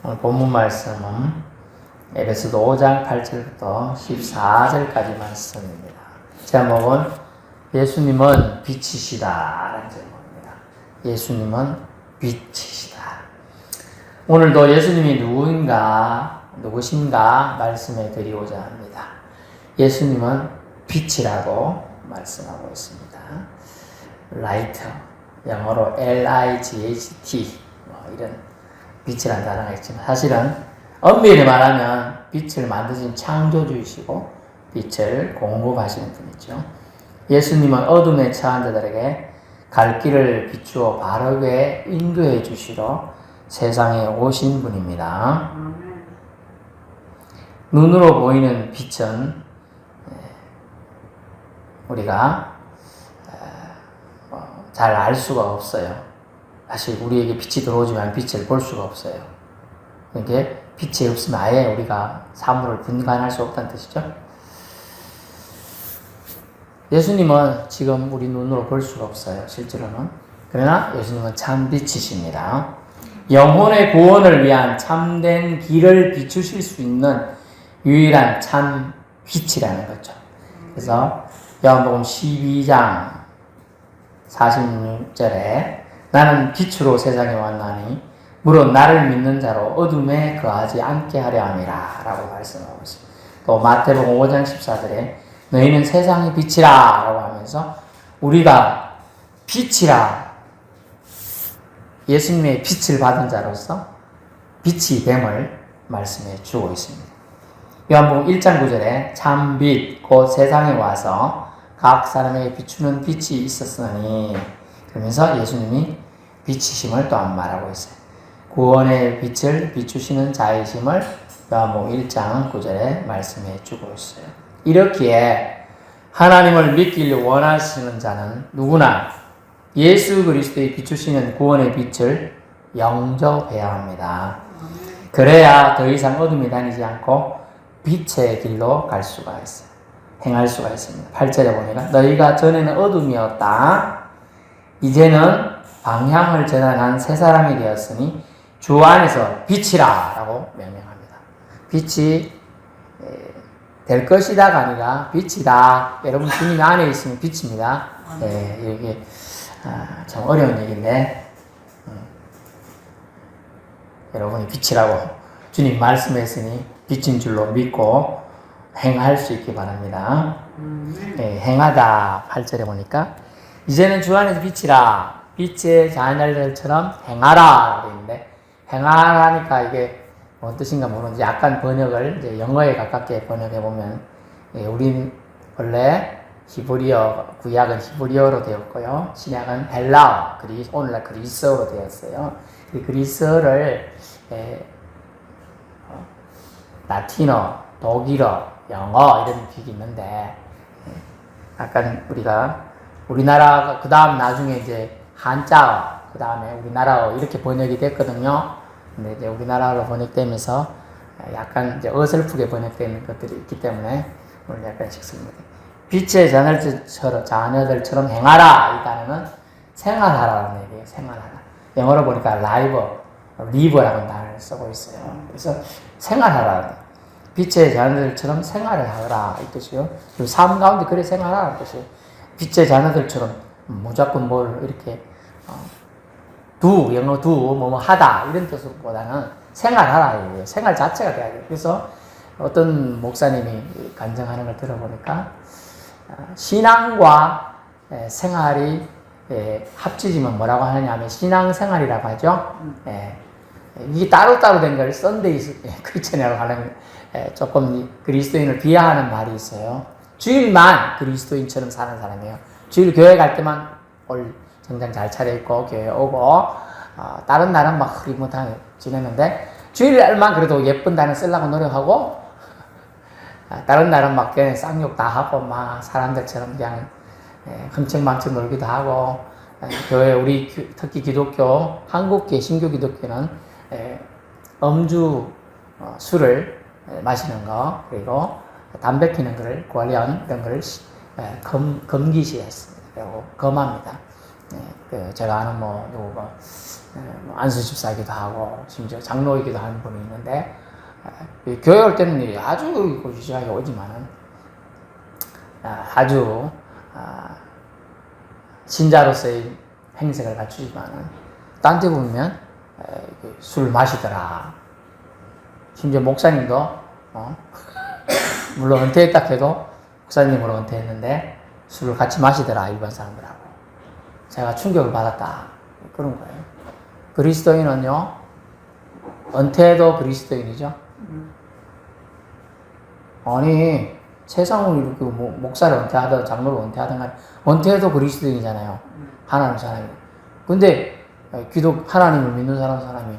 오늘 본문 말씀은 에베소서 5장 8절부터 14절까지 말씀입니다. 제목은 예수님은 빛이시다라는 제목입니다. 예수님은 빛이시다. 오늘도 예수님이 누구신가 말씀해 드리고자 합니다. 예수님은 빛이라고 말씀하고 있습니다. 라이트, 영어로 L-I-G-H-T 이런 빛이라는 단어가 있지만 사실은 엄밀히 말하면 빛을 만드신 창조주이시고 빛을 공급하시는 분이죠. 예수님은 어둠에 처한 자들에게 갈 길을 비추어 바르게 인도해 주시러 세상에 오신 분입니다. 눈으로 보이는 빛은 우리가 잘 알 수가 없어요. 사실 우리에게 빛이 들어오지만 빛을 볼 수가 없어요. 이게 빛이 없으면 아예 우리가 사물을 분간할 수 없다는 뜻이죠. 예수님은 지금 우리 눈으로 볼 수가 없어요. 실제로는. 그러나 예수님은 참 빛이십니다. 영혼의 구원을 위한 참된 길을 비추실 수 있는 유일한 참 빛이라는 거죠. 그래서 요한복음 12장 46절에 나는 빛으로 세상에 왔나니 물론 나를 믿는 자로 어둠에 거하지 않게 하려 함이라 라고 말씀하고 있습니다. 또 마태복음 5장 14절에 너희는 세상의 빛이라 라고 하면서 우리가 빛이라 예수님의 빛을 받은 자로서 빛이 됨을 말씀해 주고 있습니다. 요한복음 1장 9절에 참 빛 곧 세상에 와서 각 사람에게 비추는 빛이 있었으니 그러면서 예수님이 빛이심을 또한 말하고 있어요. 구원의 빛을 비추시는 자이심을 요한복음 1장 9절에 말씀해 주고 있어요. 이렇기에 하나님을 믿기를 원하시는 자는 누구나 예수 그리스도의 비추시는 구원의 빛을 영접해야 합니다. 그래야 더 이상 어둠이 다니지 않고 빛의 길로 갈 수가 있어요. 행할 수가 있습니다. 8절에 보니까 너희가 전에는 어둠이었다. 이제는 방향을 전환한 새 사람이 되었으니 주 안에서 빛이라 라고 명명합니다. 빛이 될 것이다가 아니라 빛이다. 여러분 주님 안에 있으면 빛입니다. 이게 참 어려운 얘기인데 여러분이 빛이라고 주님 말씀했으니 빛인 줄로 믿고 행할 수 있기 바랍니다. 행하다 8절에 보니까 이제는 주 안에서 빛이라 빛의 자녀들처럼 행하라 그랬는데 행하라니까 이게 뭔 뜻인가 모르는데 약간 번역을 이제 영어에 가깝게 번역해 보면 우린 원래 히브리어 구약은 히브리어로 되었고요 신약은 헬라어 오늘날 그리스어로 되었어요. 이 그리스어를 라틴어, 독일어, 영어 이런 픽이 있는데 약간 우리나라가 그 다음 나중에 이제 한자어, 그 다음에 우리나라어 이렇게 번역이 됐거든요. 근데 이제 우리나라로 번역되면서 약간 이제 어설프게 번역되는 것들이 있기 때문에 오늘 약간씩 씁니다. 빛의 자녀들처럼 행하라. 이 단어는 생활하라는 얘기예요. 생활하라. 영어로 보니까 live라는 단어를 쓰고 있어요. 그래서 생활하라. 빛의 자녀들처럼 생활을 하라. 이 뜻이요. 그리고 삶 가운데 그래 생활하라는 뜻이에요. 빛의 자녀들처럼 무조건 뭘 이렇게 영어 do 하다 이런 뜻보다는 생활하라 이거예요. 생활 자체가 돼야 돼요. 그래서 어떤 목사님이 간증하는 걸 들어보니까 신앙과 생활이 합치지면 뭐라고 하느냐면 신앙생활이라고 하죠. 이게 따로따로 된 걸 썬데이 크리스천이라고 하는 조금 그리스도인을 비하하는 말이 있어요. 주일만 그리스도인처럼 사는 사람이에요. 주일 교회 갈 때만 정장 잘 차려입고 교회 오고 다른 날은 막 흐리무탕 지내는데 주일날만 그래도 예쁜 단어 쓰려고 노력하고 다른 날은 막 그냥 쌍욕 다 하고 막 사람들처럼 그냥 흥청망청 놀기도 하고 교회 우리 특히 기독교 한국계 신교 기독교는 음주 술을 마시는 거 그리고 담배 피는 것을 관련 이런 것을 금기시했습니다. 그리고 금합니다. 제가 아는 뭐 안수집사이기도 하고 심지어 장로이기도 하는 분이 있는데 교회 올 때는 아주 유지하게 오지만은 아주 신자로서의 행색을 갖추지만은 딴 데 보면 술 마시더라. 심지어 목사님도 물론 은퇴했다 해도 목사님으로 은퇴했는데 술을 같이 마시더라, 일반 사람들하고. 제가 충격을 받았다, 그런 거예요. 그리스도인은요, 은퇴해도 그리스도인이죠. 아니 세상을 이렇게 목사를 은퇴하든 장로를 은퇴하든 간에 은퇴해도 그리스도인이잖아요. 하나님 사람이. 근데 하나님을 믿는 사람이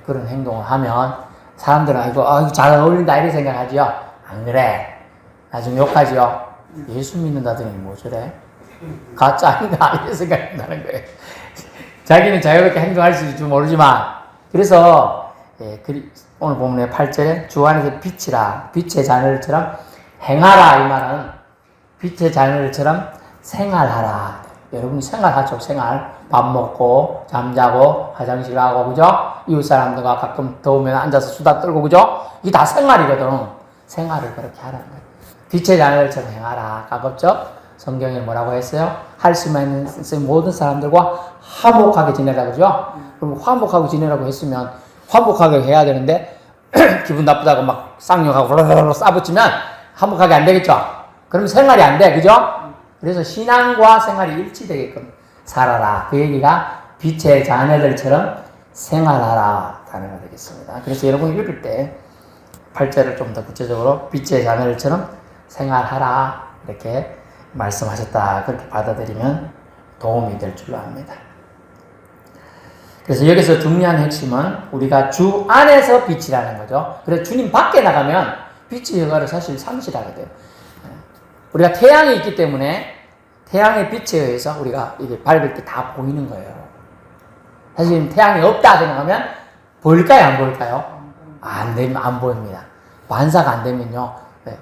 그런 행동을 하면 사람들은 이거 잘 어울린다 이렇게 생각하지요. 안 그래. 나중에 욕하지요. 예수 믿는다더니 뭐 저래? 가짜 아닌가 이렇게 생각한다는 거예요. 자기는 자유롭게 행동할 수 있을지 모르지만. 그래서 오늘 본문의 8절에 주 안에서 빛이라, 빛의 자녀들처럼 행하라. 이 말은 빛의 자녀들처럼 생활하라. 여러분 생활하죠. 생활. 밥 먹고 잠자고 화장실 가고, 그죠? 이웃 사람들과 가끔 더우면 앉아서 수다 떨고, 그죠? 이게 다 생활이거든. 생활을 그렇게 하라는 거예요. 빛의 자녀들처럼 행하라. 가급적 성경에 뭐라고 했어요? 할 수만 있는 모든 사람들과 화목하게 지내라, 그죠? 그럼 화목하게 지내라고 했으면 화목하게 해야 되는데 기분 나쁘다고 막 쌍욕하고 싸붙이면 화목하게 안 되겠죠? 그럼 생활이 안 돼, 그죠? 그래서 신앙과 생활이 일치되게끔 살아라. 그 얘기가 빛의 자녀들처럼 생활하라 단어가 되겠습니다. 그래서 여러분이 읽을 때 8절을 좀 더 구체적으로 빛의 자녀들처럼 생활하라 이렇게 말씀하셨다. 그렇게 받아들이면 도움이 될 줄로 압니다. 그래서 여기서 중요한 핵심은 우리가 주 안에서 빛이라는 거죠. 그래서 주님 밖에 나가면 빛의 효과를 사실 상실하게 돼요. 우리가 태양이 있기 때문에 태양의 빛에 의해서 우리가 이게 밝을 때 다 보이는 거예요. 사실 태양이 없다 생각하면 보일까요? 안 보일까요? 안 보입니다. 반사가 안 되면요,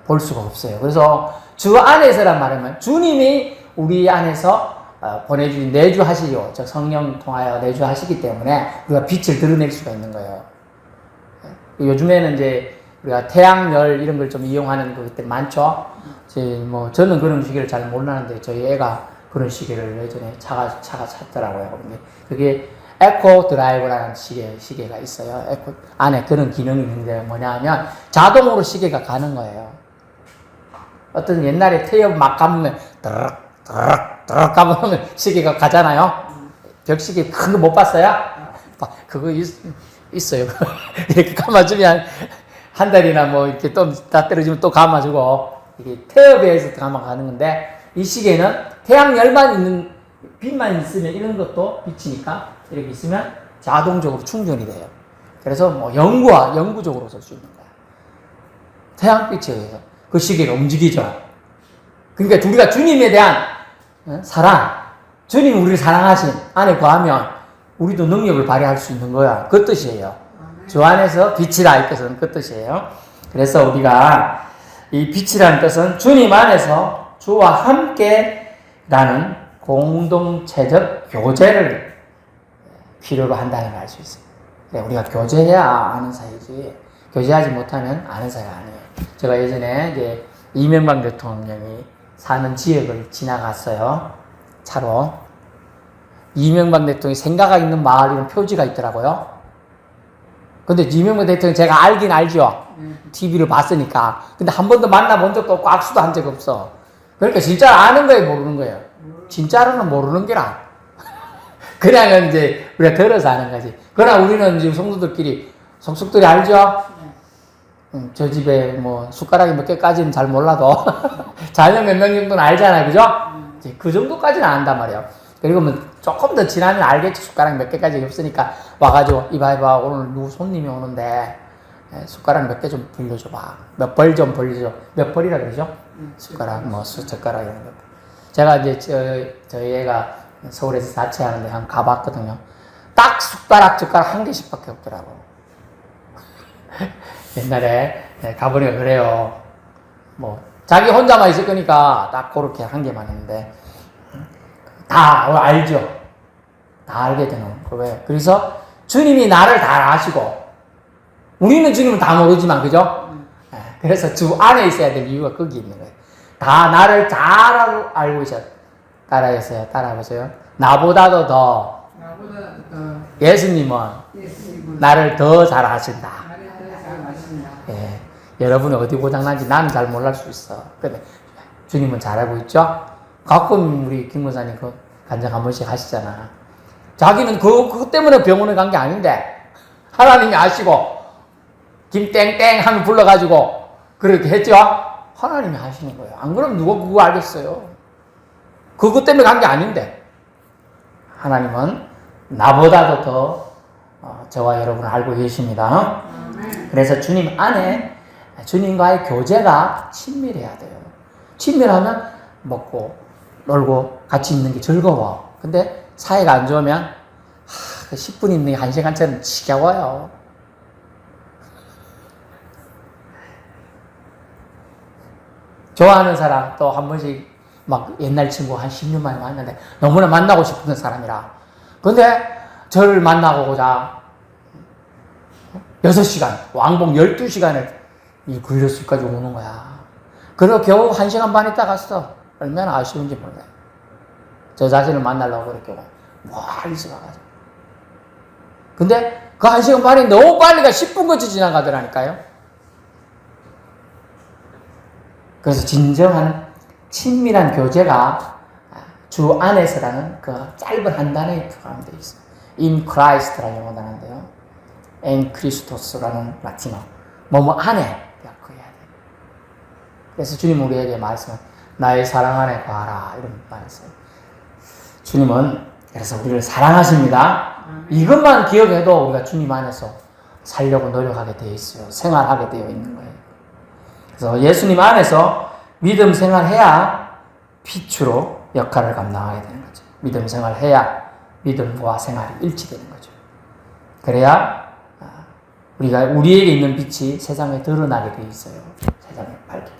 볼 수가 없어요. 그래서 주 안에서란 말이면 주님이 우리 안에서 보내주신 내주하시죠. 즉 성령 통하여 내주하시기 때문에 우리가 빛을 드러낼 수가 있는 거예요. 요즘에는 이제 우리가 태양열 이런 걸 좀 이용하는 것들 많죠. 저는 그런 시계를 잘 몰랐는데 저희 애가 그런 시계를 예전에 차가 샀더라고요. 근데 그게 에코 드라이브라는 시계가 있어요. 에코 안에 그런 기능이 있는데 뭐냐 하면 자동으로 시계가 가는 거예요. 어떤 옛날에 태엽 막 감으면 드럭 감으면 시계가 가잖아요. 벽시계 큰 거 못 봤어요? 그거 있어요. 이렇게 감아주면 한 달이나 뭐 이렇게 또 다 떨어지면 또 감아주고, 이게 태엽에 의해서 감아가는 건데, 이 시계는 태양열만 있는, 빛만 있으면 이런 것도 빛이니까 이렇게 있으면 자동적으로 충전이 돼요. 그래서 뭐 영구적으로 쓸 수 있는 거야. 태양빛에 의해서 그 시계가 움직이죠. 그러니까 우리가 주님에 대한 사랑, 주님이 우리를 사랑하신 안에 거하면 우리도 능력을 발휘할 수 있는 거야. 그 뜻이에요. 주 안에서 빛이라 이 뜻은 그 뜻이에요. 그래서 우리가 이 빛이라는 뜻은 주님 안에서 주와 함께라는 공동체적 교제를 필요로 한다는 걸 알 수 있어요. 우리가 교제해야 아는 사이지, 교제하지 못하면 아는 사이가 아니에요. 제가 예전에 이제 이명박 대통령이 사는 지역을 지나갔어요. 차로. 이명박 대통령이 생가가 있는 마을 이런 표지가 있더라고요. 근데 이명박 대통령 제가 알긴 알죠. TV를 봤으니까. 근데 한 번도 만나본 적도 없고 악수도 한 적 없어. 그러니까 진짜 아는 거예요, 모르는 거예요? 진짜로는 모르는 게라. 그냥 이제 우리가 들어서 아는 거지. 그러나 우리는 지금 성도들끼리 속속들이 알죠? 저 집에 뭐 숟가락이 몇 개까지는 잘 몰라도 자녀 몇 명 정도는 알잖아요, 그죠? 그 정도까지는 안단 말이에요. 그리고 뭐 조금 더 지나면 알겠지. 숟가락 몇 개까지 없으니까 와가지고 이봐 오늘 누구 손님이 오는데 숟가락 몇 개 좀 빌려줘봐. 몇 벌 좀 빌려줘. 몇 벌이라 그러죠? 숟가락 뭐 젓가락 이런 거. 제가 이제 저희 애가 서울에서 자취하는데 한번 가봤거든요. 딱 젓가락 한 개씩밖에 없더라고. 옛날에 가보니까 그래요. 뭐 자기 혼자만 있을 거니까 딱 그렇게 한 개만 했는데 다 알죠. 다 알게 되는 거예요. 그래서 주님이 나를 다 아시고 우리는 주님을 다 모르지만 그죠? 그래서 주 안에 있어야 될 이유가 거기 있는 거예요. 다 나를 잘 알고 있어요. 따라해보세요. 나보다도 더 예수님은 나를 더 잘 아신다. 예, 여러분이 어디 고장난지 나는 잘 몰랄 수 있어. 근데 주님은 잘 알고 있죠? 가끔 우리 김 목사님 그 간증 한 번씩 하시잖아. 자기는 그것 때문에 병원에 간 게 아닌데 하나님이 아시고 김땡땡 하면 불러가지고 그렇게 했죠? 하나님이 하시는 거예요. 안 그러면 누가 그거 알겠어요? 그것 때문에 간 게 아닌데 하나님은 나보다도 더 저와 여러분을 알고 계십니다. 그래서 주님 안에 주님과의 교제가 친밀해야 돼요. 친밀하면 먹고 놀고 같이 있는 게 즐거워. 근데 사이가 안 좋으면 10분 있는 게 1시간처럼 지겨워요. 좋아하는 사람 또 한 번씩 막 옛날 친구 한 10년 만에 만났는데 너무나 만나고 싶은 사람이라. 근데 저를 만나고자 6시간, 왕복 12시간을 이 굴려수까지 오는 거야. 그리고 겨우 1시간 반 있다 갔어. 얼마나 아쉬운지 몰라요. 저 자신을 만나려고 그렇게 멀리서 가가지고. 근데 그 1시간 반이 너무 빨리 가 10분 거치 지나가더라니까요. 그래서 진정한 친밀한 교제가 주 안에서라는 그 짧은 한 단어에 포함되어 있어요. In Christ라는 영어 단어인데요. En Christos라는 라틴어. 뭐뭐 안에 약해야 돼요. 그래서 주님 우리에게 말씀은 나의 사랑 안에 거하라 이런 말씀. 주님은 그래서 우리를 사랑하십니다. 이것만 기억해도 우리가 주님 안에서 살려고 노력하게 되어 있어요. 생활하게 되어 있는 거예요. 그래서 예수님 안에서 믿음 생활해야 빛으로 역할을 감당하게 되는 거죠. 믿음 생활해야 믿음과 생활이 일치되는 거죠. 그래야 우리에게 있는 빛이 세상에 드러나게 되어 있어요. 세상에 밝게.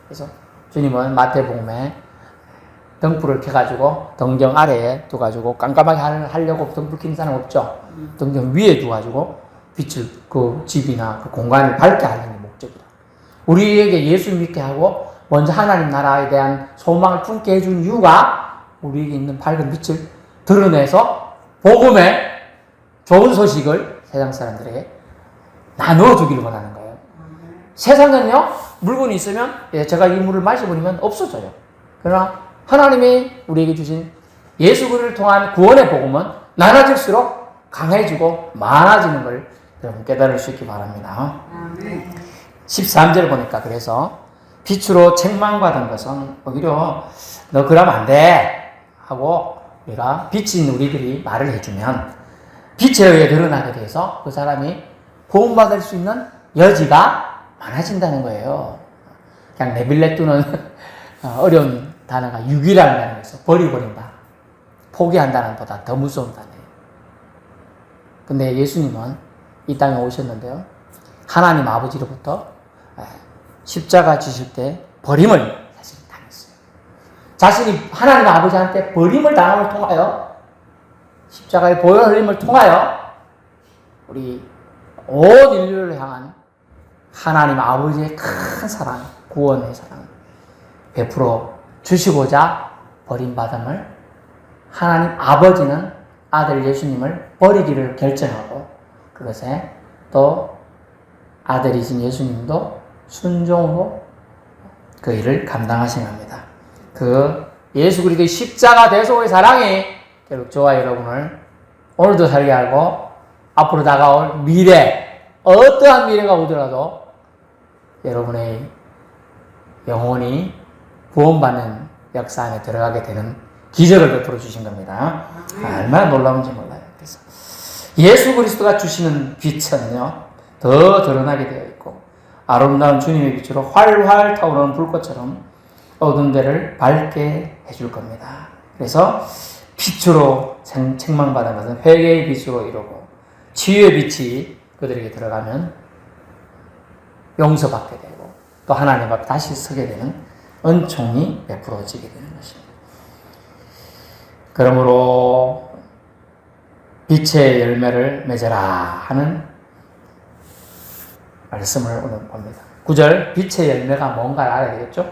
그래서 주님은 마태복음에 등불을 켜가지고 등경 아래에 두가지고 깜깜하게 하려고 등불 켜는 사람 없죠. 등경 위에 두가지고 빛을 그 집이나 그 공간을 밝게 하는 게 목적이다. 우리에게 예수 믿게 하고 먼저 하나님 나라에 대한 소망을 품게 해준 이유가 우리에게 있는 밝은 빛을 드러내서 복음의 좋은 소식을 세상 사람들에게 나누어 주기를 원하는 거예요. 세상은요, 물건이 있으면 제가 이 물을 마셔버리면 없어져요. 그러나 하나님이 우리에게 주신 예수 그리스도를 통한 구원의 복음은 나눠질수록 강해지고 많아지는 걸 여러분 깨달을 수 있기 바랍니다. 13절 보니까 그래서 빛으로 책망받은 것은 오히려 너 그러면 안 돼 하고 우리가 빛인 우리들이 말을 해주면 빛에 의해 드러나게 돼서 그 사람이 보험받을 수 있는 여지가 많아진다는 거예요. 그냥 내빌레뚜는 어려운 단어가 유기라는 단어가 있어. 버리버린다. 포기한다는 보다 더 무서운 단어예요. 근데 예수님은 이 땅에 오셨는데요. 하나님 아버지로부터 십자가 지실 때 버림을 사실 당했어요. 자신이 하나님 아버지한테 버림을 당함을 통하여 십자가의 보혈 흘림을 통하여 우리 온 인류를 향한 하나님 아버지의 큰 사랑, 구원의 사랑 베풀어 주시고자 버림받음을 하나님 아버지는 아들 예수님을 버리기를 결정하고 그것에 또 아들이신 예수님도 순종으로 그 일을 감당하신 겁니다. 그 예수 그리스도의 십자가 대속의 사랑이 결국 저와 여러분을 오늘도 살게 하고 앞으로 다가올 미래, 어떠한 미래가 오더라도 여러분의 영혼이 구원받는 역사 안에 들어가게 되는 기적을 베풀어 주신 겁니다. 얼마나 놀라운지 몰라요. 그래서 예수 그리스도가 주시는 빛은요, 더 드러나게 되어 있고 아름다운 주님의 빛으로 활활 타오르는 불꽃처럼 어두운 데를 밝게 해줄 겁니다. 그래서 빛으로 책망받은 것은 회개의 빛으로 이루고 치유의 빛이 그들에게 들어가면 용서받게 되고 또 하나님 앞에 다시 서게 되는 은총이 베풀어지게 되는 것입니다. 그러므로 빛의 열매를 맺어라 하는 말씀을 오늘 봅니다. 9절 빛의 열매가 뭔가를 알아야 되겠죠?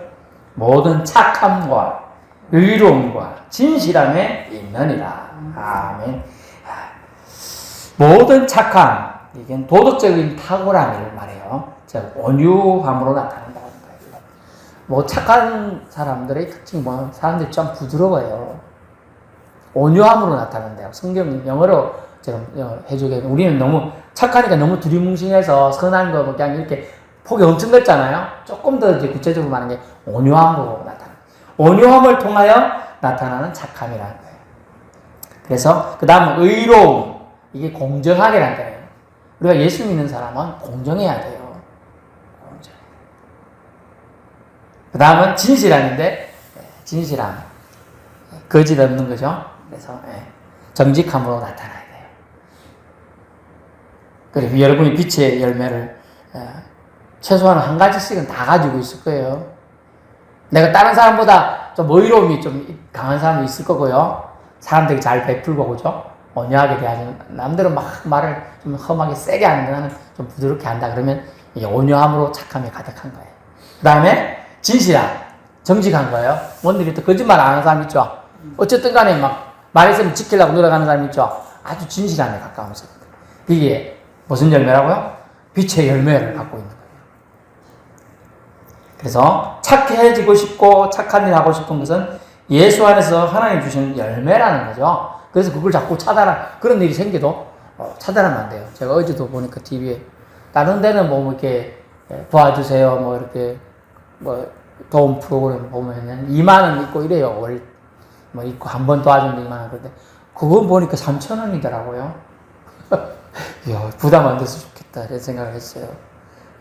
모든 착함과 의로움과 진실함에 있느니라. 아멘. 모든 착함, 이게 도덕적인 탁월함을 말해요. 온유함으로 나타난다는 거예요. 뭐 착한 사람들의 특징이 뭐냐면 사람들이 좀 부드러워요. 온유함으로 나타난대요. 성경 영어로 제가 해주게 우리는 너무 착하니까 너무 두리뭉실해서 선한 거 그냥 이렇게 폭이 엄청 넓잖아요. 조금 더 이제 구체적으로 말하는 게 온유함으로 나타나. 온유함을 통하여 나타나는 착함이라는 거예요. 그래서 그 다음 의로움, 이게 공정하게라는 거예요. 우리가 예수 믿는 사람은 공정해야 돼요. 공정. 그 다음은 진실함인데 진실함, 거짓 없는 거죠. 그래서 정직함으로 나타나야 돼요. 그리고 여러분이 빛의 열매를 최소한 한 가지씩은 다 가지고 있을 거예요. 내가 다른 사람보다 좀 의로움이 좀 강한 사람도 있을 거고요. 사람들이 잘 베풀고, 그죠? 온유하게 대하지. 남들은 막 말을 좀 험하게 세게 하는데 나는 좀 부드럽게 한다. 그러면 이게 온유함으로 착함이 가득한 거예요. 그 다음에 진실함, 정직한 거예요. 뭔들이 또 거짓말 안 하는 사람 있죠? 어쨌든 간에 막 말했으면 지키려고 노력하는 사람 있죠? 아주 진실함에 가까운 사람. 이게 무슨 열매라고요? 빛의 열매를 갖고 있는 거예요. 그래서 착해지고 싶고 착한 일 하고 싶은 것은 예수 안에서 하나님 주신 열매라는 거죠. 그래서 그걸 자꾸 그런 일이 생겨도 차단하면 안 돼요. 제가 어제도 보니까 TV에 다른 데는 뭐 이렇게 도와주세요, 뭐 이렇게 뭐 도움 프로그램 보면은 2만 원 있고 이래요. 뭐 있고 한 번 도와주는데 2만 원. 그런데 그건 보니까 3,000원이더라고요. 이야, 부담 안 돼서 좋겠다 이런 생각을 했어요.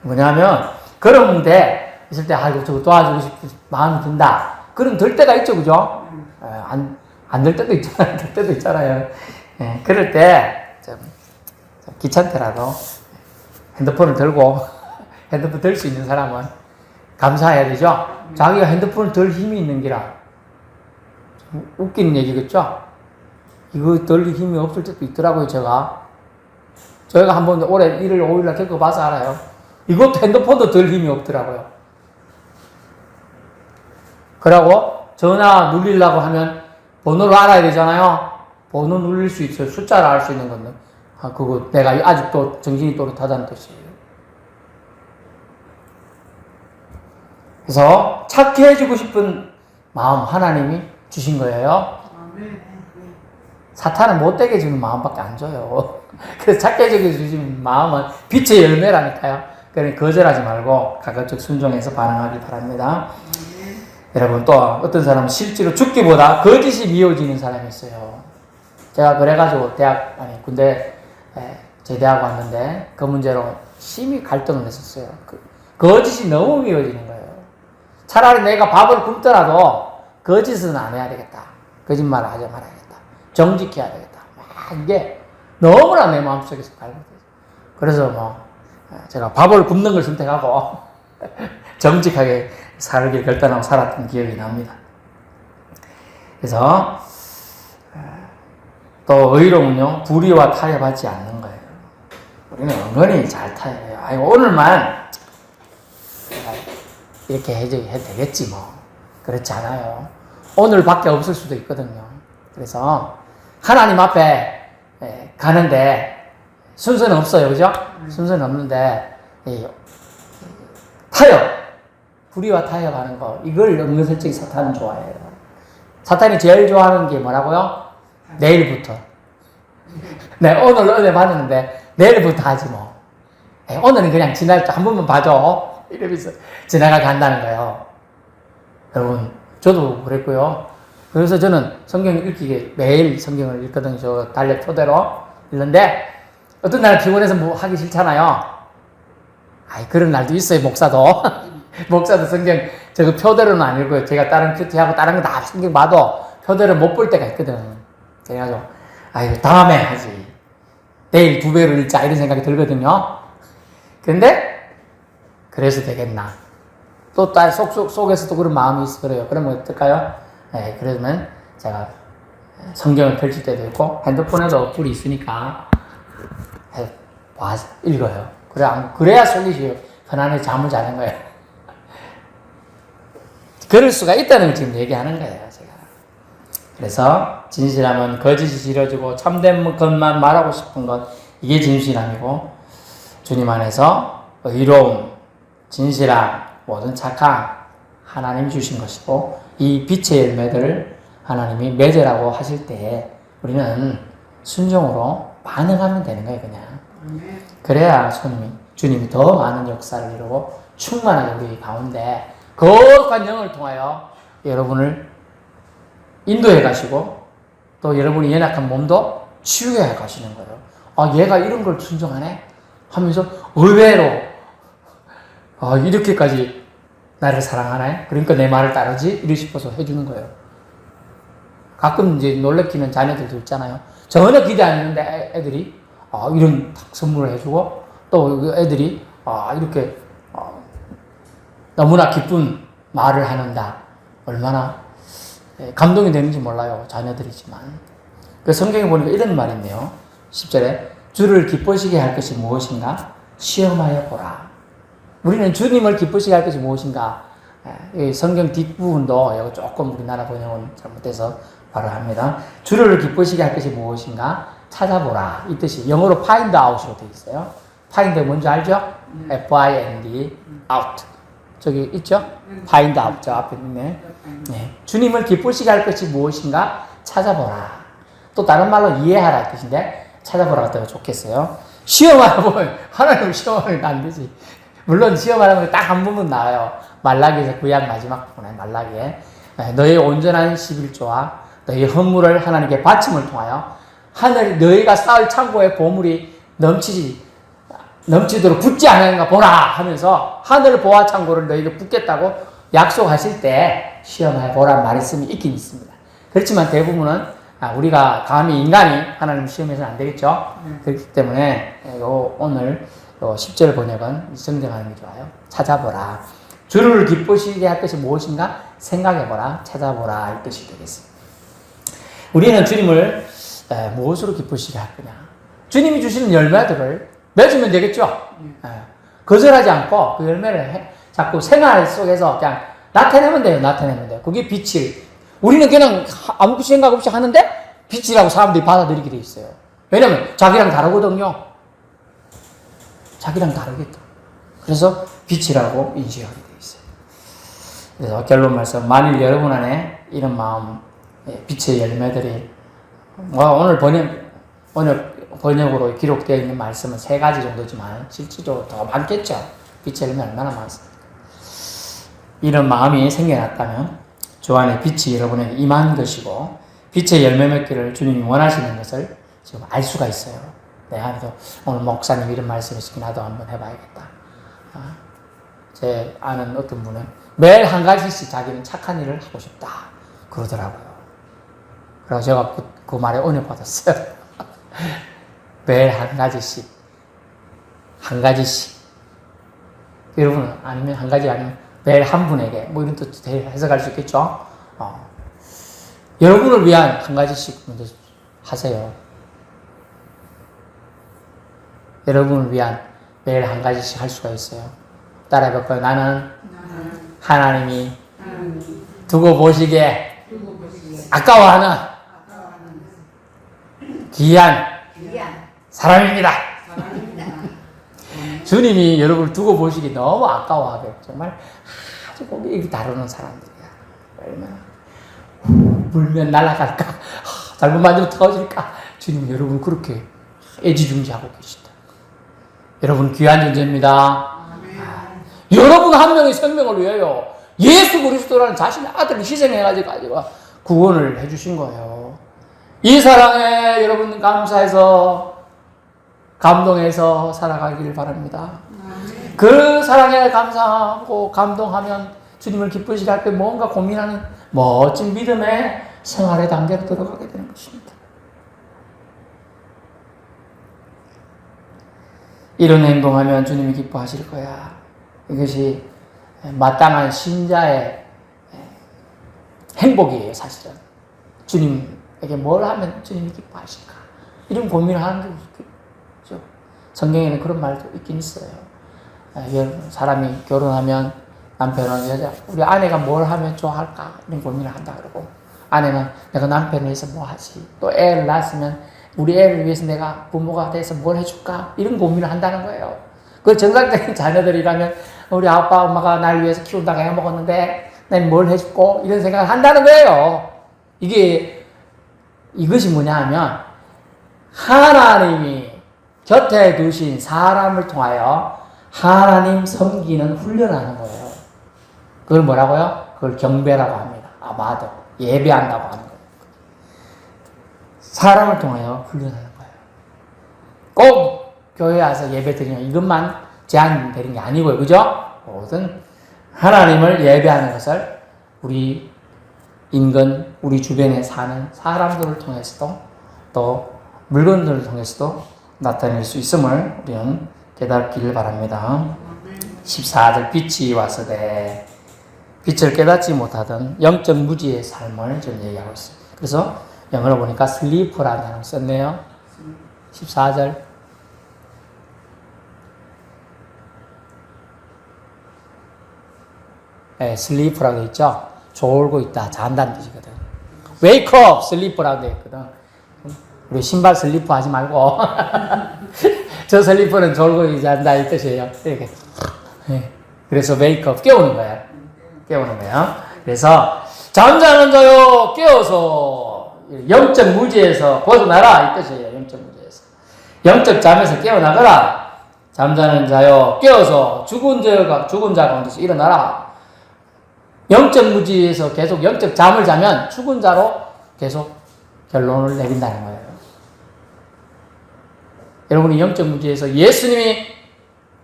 뭐냐면 그런 문제 있을 때 아이고 저거 도와주고 싶은 마음이 든다. 그럼 들 때가 있죠, 그죠? 안 될 때도 있잖아요. 될 때도 있잖아요. 예, 그럴 때 좀 귀찮더라도 핸드폰을 들고 핸드폰 들 수 있는 사람은 감사해야 되죠. 자기가 핸드폰을 들 힘이 있는 기라. 웃기는 얘기겠죠? 이거 들 힘이 없을 때도 있더라고요, 저희가 한번 올해 1월 5일날 겪어봐서 알아요. 이것도 핸드폰도 들 힘이 없더라고요. 그러고 전화 누리려고 하면 번호를 알아야 되잖아요. 번호 누릴 수 있어요. 숫자를 알 수 있는 건데. 그거 내가 아직도 정신이 또렷하다는 뜻이에요. 그래서 착해지고 싶은 마음 하나님이 주신 거예요. 사탄은 못되게 주는 마음밖에 안 줘요. 그래서 착해지게 주신 마음은 빛의 열매라니까요. 그러니까 거절하지 말고 가급적 순종해서 반응하길 바랍니다. 여러분, 또 어떤 사람은 실제로 죽기보다 거짓이 미워지는 사람이 있어요. 제가 그래가지고 군대 제대하고 왔는데 그 문제로 심히 갈등을 했었어요. 거짓이 너무 미워지는 거예요. 차라리 내가 밥을 굶더라도 거짓은 안 해야 되겠다. 거짓말을 하지 말아야겠다. 정직해야 되겠다. 이게 너무나 내 마음속에서 갈등돼요. 그래서 제가 밥을 굶는 걸 선택하고 정직하게 살길 결단하고 살았던 기억이 납니다. 그래서 또 의로움은요, 불의와 타협하지 않는 거예요. 우리는 은근히 잘 타협해요. 오늘만 이렇게 해도 되겠지 뭐. 그렇지 않아요. 오늘밖에 없을 수도 있거든요. 그래서 하나님 앞에 가는데 순서는 없어요. 그죠? 순서는 없는데 타협, 불의와 타협하는 거, 이걸 은근슬쩍 사탄은 좋아해요. 사탄이 제일 좋아하는 게 뭐라고요? 내일부터. 네, 오늘 은혜 받았는데 내일부터 하지 뭐. 오늘은 그냥 지날 때 한 번만 봐줘. 이러면서 지나가게 한다는 거예요. 여러분, 저도 그랬고요. 그래서 저는 성경 읽기에 매일 성경을 읽거든요. 저 달력 토대로 읽는데 어떤 날은 피곤해서 뭐 하기 싫잖아요. 그런 날도 있어요, 목사도. 목사도 성경 저거 표대로는 안 읽고요. 제가 다른 큐티하고 다른 거 다 성경 봐도 표대로 못 볼 때가 있거든. 그래가지고 다음에 하지. 내일 2배로 읽자 이런 생각이 들거든요. 근데 그래서 되겠나. 또 속에서도 그런 마음이 있어 그래요. 그러면 어떨까요? 그러면 제가 성경을 펼칠 때도 있고 핸드폰에도 글이 있으니까 읽어요. 그래야 속이 편안히 잠을 자는 거예요. 그럴 수가 있다는 걸 지금 얘기하는 거예요, 제가. 그래서 진실함은 거짓이 이루어지고 참된 것만 말하고 싶은 것, 이게 진실함이고, 주님 안에서 의로움, 진실함, 모든 착함, 하나님이 주신 것이고, 이 빛의 열매들을 하나님이 맺으라고 하실 때에 우리는 순종으로 반응하면 되는 거예요, 그냥. 그래야 주님이 더 많은 역사를 이루고 충만하게 우리 가운데 거룩한 영을 통하여 여러분을 인도해 가시고 또 여러분이 연약한 몸도 치유해 가시는 거예요. 아, 얘가 이런 걸 순종하네? 하면서 의외로 이렇게까지 나를 사랑하네? 그러니까 내 말을 따르지? 이러 싶어서 해주는 거예요. 가끔 이제 놀래키는 자녀들도 있잖아요. 전혀 기대 안 했는데 애들이 이런 선물을 해주고 또 애들이 이렇게 너무나 기쁜 말을 하는다. 얼마나 감동이 되는지 몰라요. 자녀들이지만. 그 성경에 보니까 이런 말이 있네요. 10절에 주를 기쁘시게 할 것이 무엇인가? 시험하여 보라. 우리는 주님을 기쁘시게 할 것이 무엇인가? 성경 뒷부분도 이거 조금 우리나라 번역은 잘못돼서 발언합니다. 주를 기쁘시게 할 것이 무엇인가? 찾아보라. 이 뜻이 영어로 find out으로 되어 있어요. find 뭔지 알죠? F-I-N-D out. 저기 있죠? find out 저 앞에 있네. 네. 주님을 기쁘시게 할 것이 무엇인가? 찾아보라. 또 다른 말로 이해하라 뜻인데 찾아보라가 더 좋겠어요. 시험하면 하나님 시험하면 안 되지. 물론 시험하는 딱 한 부분 나와요. 말라기에서 구약 마지막 부분에 말라기에 너의 온전한 11조와 너의 헌물을 하나님께 바침을 통하여 하늘 너희가 쌓을 창고에 보물이 넘치도록 붓지 않았는가 보라 하면서 하늘 보화 창고를 너희에게 붓겠다고 약속하실 때 시험해 보란 말씀이 있긴 있습니다. 그렇지만 대부분은 우리가 감히 인간이 하나님 시험해서는 안 되겠죠. 그렇기 때문에 오늘 10절 번역은 정정하는 게 좋아요. 찾아보라. 주를 기쁘시게 할 것이 무엇인가? 생각해보라. 찾아보라. 이 뜻이 되겠습니다. 우리는 주님을 무엇으로 기쁘시게 할 거냐? 주님이 주시는 열매들을 맺으면 되겠죠? 거절하지 않고 그 열매를 자꾸 생활 속에서 그냥 나타내면 돼요. 나타내면 돼요. 그게 빛이. 우리는 그냥 아무 생각 없이 하는데 빛이라고 사람들이 받아들이게 돼 있어요. 왜냐면 자기랑 다르거든요. 자기랑 다르겠다. 그래서 빛이라고 인식하게 돼 있어요. 그래서 결론 말씀, 만일 여러분 안에 이런 마음, 빛의 열매들이 오늘 번역으로 기록되어 있는 말씀은 3가지 정도지만 실질적으로 더 많겠죠. 빛의 열매 얼마나 많습니까? 이런 마음이 생겨났다면 주 안에 빛이 여러분에게 임한 것이고 빛의 열매 맺기를 주님이 원하시는 것을 지금 알 수가 있어요. 내가 오늘 목사님 이런 말씀이시긴 나도 한번 해봐야겠다. 제 아는 어떤 분은 매일 한 가지씩 자기는 착한 일을 하고 싶다 그러더라고요. 그래서 제가 그 말에 은혜 받았어요. 매일 한 가지씩. 여러분은 아니면 한 가지 아니면 매일 한 분에게 뭐 이런 뜻 해석할 수 있겠죠. 여러분을 위한 한 가지씩 먼저 하세요. 여러분을 위한 매일 한 가지씩 할 수가 있어요. 따라해볼까요? 나는 하나님이 두고 보시기에 아까워하는 귀한 사람입니다. 주님이 여러분을 두고 보시기 너무 아까워하게 정말 아주 고개 다루는 사람들이야. 얼마나 물면 날아갈까? 잘못 만지면 터질까? 주님은 여러분을 그렇게 애지중지하고 계시다. 여러분 귀한 존재입니다. 여러분 한 명의 생명을 위하여 예수 그리스도라는 자신의 아들을 희생해가지고 구원을 해주신 거예요. 이 사랑에 여러분 감사해서 감동해서 살아가기를 바랍니다. 그 사랑에 감사하고 감동하면 주님을 기쁘시게 할 때 뭔가 고민하는 멋진 믿음의 생활의 단계로 들어가게 되는 것입니다. 이런 행동하면 주님이 기뻐하실 거야. 이것이 마땅한 신자의 행복이에요, 사실은. 주님 사람에게 뭘 하면 주님이 기뻐하실까? 이런 고민을 하는 게 있죠. 성경에는 그런 말도 있긴 있어요. 사람이 결혼하면 남편은 우리 아내가 뭘 하면 좋아할까? 이런 고민을 한다 그러고, 아내는 내가 남편을 위해서 뭐 하지? 또 애를 낳았으면 우리 애를 위해서 내가 부모가 돼서 뭘 해줄까? 이런 고민을 한다는 거예요. 그 정상적인 자녀들이라면 우리 아빠 엄마가 날 위해서 키운다고 해먹었는데 난 뭘 해줄고? 이런 생각을 한다는 거예요. 이것이 뭐냐 하면 하나님이 곁에 두신 사람을 통하여 하나님 섬기는 훈련하는 거예요. 그걸 뭐라고요? 그걸 경배라고 합니다. 아마도 예배한다고 하는 거예요. 사람을 통하여 훈련하는 거예요. 꼭 교회 와서 예배 드리는 이것만 제한되는 게 아니고요. 그죠? 모든 하나님을 예배하는 것을 우리 인근, 우리 주변에 사는 사람들을 통해서도 또 물건들을 통해서도 나타낼 수 있음을 우리는 깨닫기를 바랍니다. 14절 빛이 와서되 빛을 깨닫지 못하던 영적 무지의 삶을 좀 얘기하고 있어요. 그래서 영어로 보니까 슬리프라는 단어를 썼네요. 14절. 네, 슬리프라고 되어 있죠. 졸고 있다, 잔다는 뜻이거든. Wake up, 슬리프라고 되어 있거든. 우리 신발 슬리퍼 하지 말고 저 슬리퍼는 졸고 잔다 이 뜻이에요. 이렇게. 네. 그래서 wake up, 깨우는 거예요. 깨우는 거예요. 그래서 잠자는 자요 깨어서 영적 무지에서 벗어나라 이 뜻이에요. 영적 무지에서. 영적 잠에서 깨어나거라. 잠자는 자요 깨어서 죽은 자 가운데서 일어나라. 영적 무지에서 계속 영적 잠을 자면 죽은 자로 계속 결론을 내린다는 거예요. 여러분이 영적 무지에서 예수님이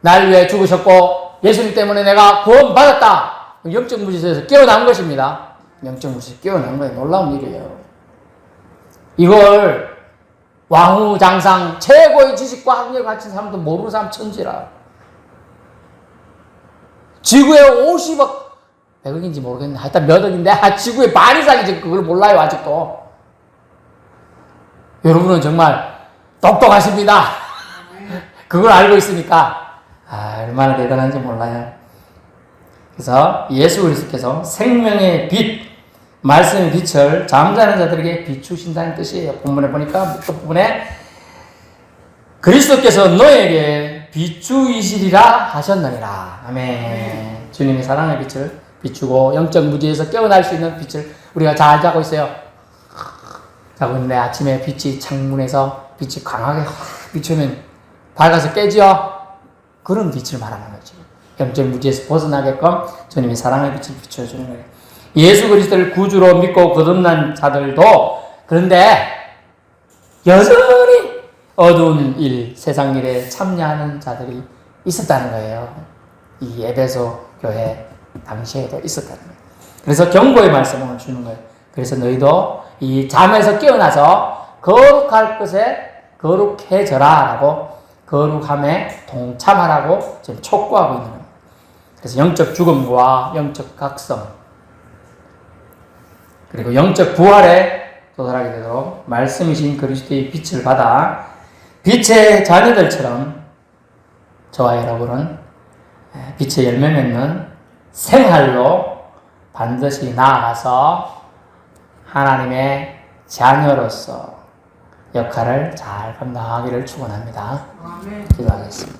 날 위해 죽으셨고 예수님 때문에 내가 구원받았다. 영적 무지에서 깨어난 것입니다. 영적 무지에서 깨어난 거예요. 놀라운 일이에요. 이걸 왕후장상 최고의 지식과 학력을 가진 사람도 모르는 사람 천지라. 지구에 50억 100억인지 모르겠는데 하여튼 몇 억인데 지구의 반 이상이 그걸 몰라요. 아직도. 여러분은 정말 똑똑하십니다. 그걸 알고 있으니까 얼마나 대단한지 몰라요. 그래서 예수 그리스도께서 생명의 빛, 말씀의 빛을 잠자는 자들에게 비추신다는 뜻이에요. 본문에 보니까 끝부분에 그리스도께서 너에게 비추이시리라 하셨느니라. 아멘. 주님의 사랑의 빛을 비추고 영적 무지에서 깨어날 수 있는 빛을 우리가 잘 자고 있어요. 자고 있는데 아침에 빛이 창문에서 빛이 강하게 비추면 밝아서 깨지요. 그런 빛을 말하는 거죠. 영적 무지에서 벗어나게끔 주님이 사랑의 빛을 비춰주는 거예요. 예수 그리스도를 구주로 믿고 거듭난 자들도 그런데 여전히 어두운 일, 세상 일에 참여하는 자들이 있었다는 거예요. 이 에베소 교회 당시에도 있었다는 거예요. 그래서 경고의 말씀을 주는 거예요. 그래서 너희도 이 잠에서 깨어나서 거룩할 것에 거룩해져라 라고 거룩함에 동참하라고 지금 촉구하고 있는 거예요. 그래서 영적 죽음과 영적 각성 그리고 영적 부활에 도달하게 되도록 말씀이신 그리스도의 빛을 받아 빛의 자녀들처럼 저와 여러분은 빛의 열매 맺는 생활로 반드시 나아가서 하나님의 자녀로서 역할을 잘 감당하기를 축원합니다. 기도하겠습니다.